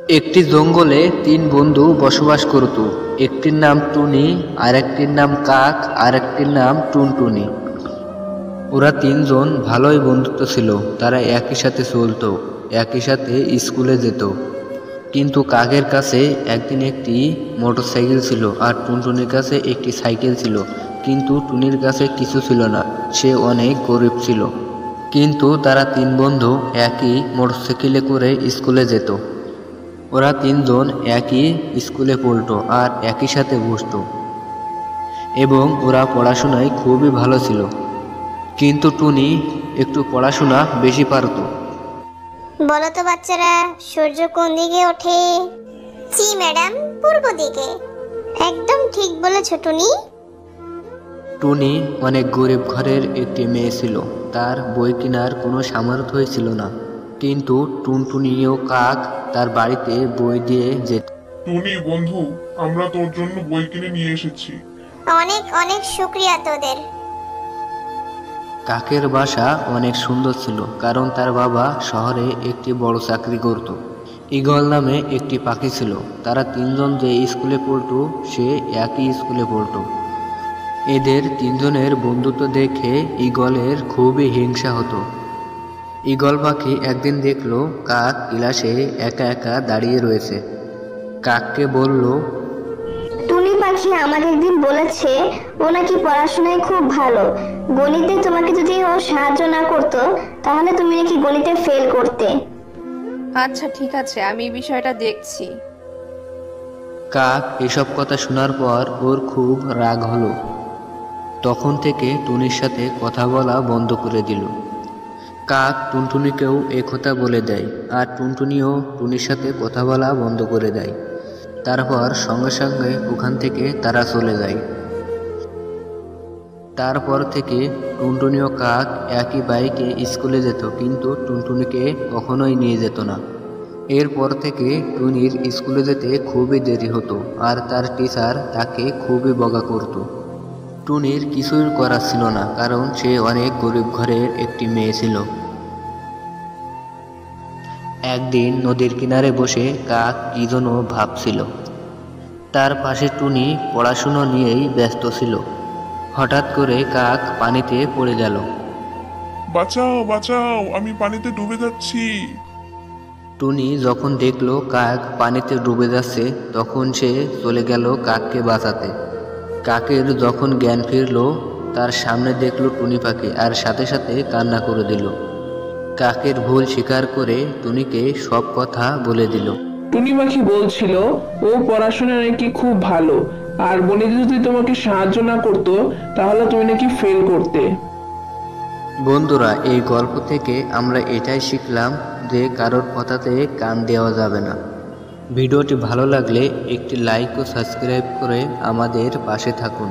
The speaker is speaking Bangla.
একটি জঙ্গলে তিন বন্ধু বসবাস করত। একটির নাম টুনি, আরেকটির নাম কাক, আরেকটির নাম টুনটুনি। ওরা তিনজন ভালোই বন্ধুত্ব ছিল। তারা একই সাথে চলতো, একই সাথে স্কুলে যেত। কিন্তু কাকের কাছে একদিন একটি মোটরসাইকেল ছিল, আর টুনটুনির কাছে একটি সাইকেল ছিল। কিন্তু টুনির কাছে কিছু ছিল না, সে অনেক গরিব ছিল। কিন্তু তারা তিন বন্ধু একই মোটরসাইকেলে করে স্কুলে যেত। ওরা তিনজন একই স্কুলে পড়তো আর একই সাথে বসতো, এবং ওরা পড়াশোনায় খুবই ভালো ছিল। কিন্তু টুনি একটু পড়াশোনা বেশি পারত। বলো তো বাচ্চারা, সূর্য কোন দিকে ওঠে? জি ম্যাডাম, পূর্ব দিকে। একদম ঠিক বলেছো টুনি। টুনি অনেক গরিব ঘরের একটি মেয়ে ছিল। তার বই কেনার কোনো সামর্থ্যই ছিল না। কিন্তু টুনটুনি ও কাক তার বাড়িতে বই দিয়ে যেত। টুনি বন্ধু, আমরা তোর জন্য বই কিনে নিয়ে এসেছি। অনেক অনেক শুক্রিয়া তোদের। কাকের বাসা অনেক সুন্দর ছিল, কারণ তার বাবা শহরে একটি বড় চাকরি করত। ঈগল নামে একটি পাখি ছিল। তারা তিনজন যে স্কুলে পড়তো সে একই স্কুলে পড়তো। এদের তিনজনের বন্ধুত্ব দেখে ঈগলের খুবই হিংসা হতো। ঈগল পাখি একদিন দেখলো কাক ক্লাসে একা একা দাঁড়িয়ে রয়েছে। কাককে বলল, টুনি পাখি আমাকে একদিন বলেছে ও নাকি পড়াশোনায় খুব ভালো। গণিতে তোমাকে যদি ও সাহায্য না করতো তাহলে তুমি নাকি গণিতে ফেল করতে। আচ্ছা ঠিক আছে, আমি বিষয়টা দেখছি। কাক এসব কথা শোনার পর ওর খুব রাগ হলো। তখন থেকে টুনির সাথে কথা বলা বন্ধ করে দিল। কাক টুনটুনিকেও কথা বলে দেয়, আর টুনটুনিও টুনির সাথে কথা বলা বন্ধ করে দেয়। তারপর সঙ্গে সঙ্গে ওখান থেকে তারা চলে যায়। তারপর থেকে টুনটুনি ও কাক একই বাইকে স্কুলে যেত, কিন্তু টুনটুনিকে কখনোই নিয়ে যেত না। এরপর থেকে টুনির স্কুলে যেতে খুবই দেরি হতো, আর তার টিচার তাকে খুবই বকা করত। টুনির কিছুই করার ছিল না, কারণ সে অনেক গরিব ঘরের একটি মেয়ে ছিল। একদিন নদীর কিনারে বসে কাক কি যেন ভাবছিল। তার পাশে টুনি পড়াশুনো নিয়েই ব্যস্ত ছিল। হঠাৎ করে কাক পানিতে পড়ে গেল। বাঁচাও বাঁচাও, আমি পানিতে ডুবে যাচ্ছি। টুনি যখন দেখলো কাক পানিতে ডুবে যাচ্ছে, তখন সে চলে গেল কাককে বাঁচাতে। কাকের যখন জ্ঞান ফিরল, তার সামনে দেখলো টুনি পাখি, আর সাথে সাথে কান্না করে দিল। কাকের ভুল স্বীকার করে টুনিকে সব কথা বলে দিল। টুনি পাখি বলছিল ও পড়াশোনা নাকি খুব ভালো, আর গণিতে যদি তোমাকে সাহায্য না করতো তাহলে তুমি নাকি ফেল করতে। বন্ধুরা, এই গল্প থেকে আমরা এটাই শিখলাম যে কারোর কথাতে কান দেওয়া যাবে না। ভিডিওটি ভালো লাগলে একটি লাইক ও সাবস্ক্রাইব করে আমাদের পাশে থাকুন।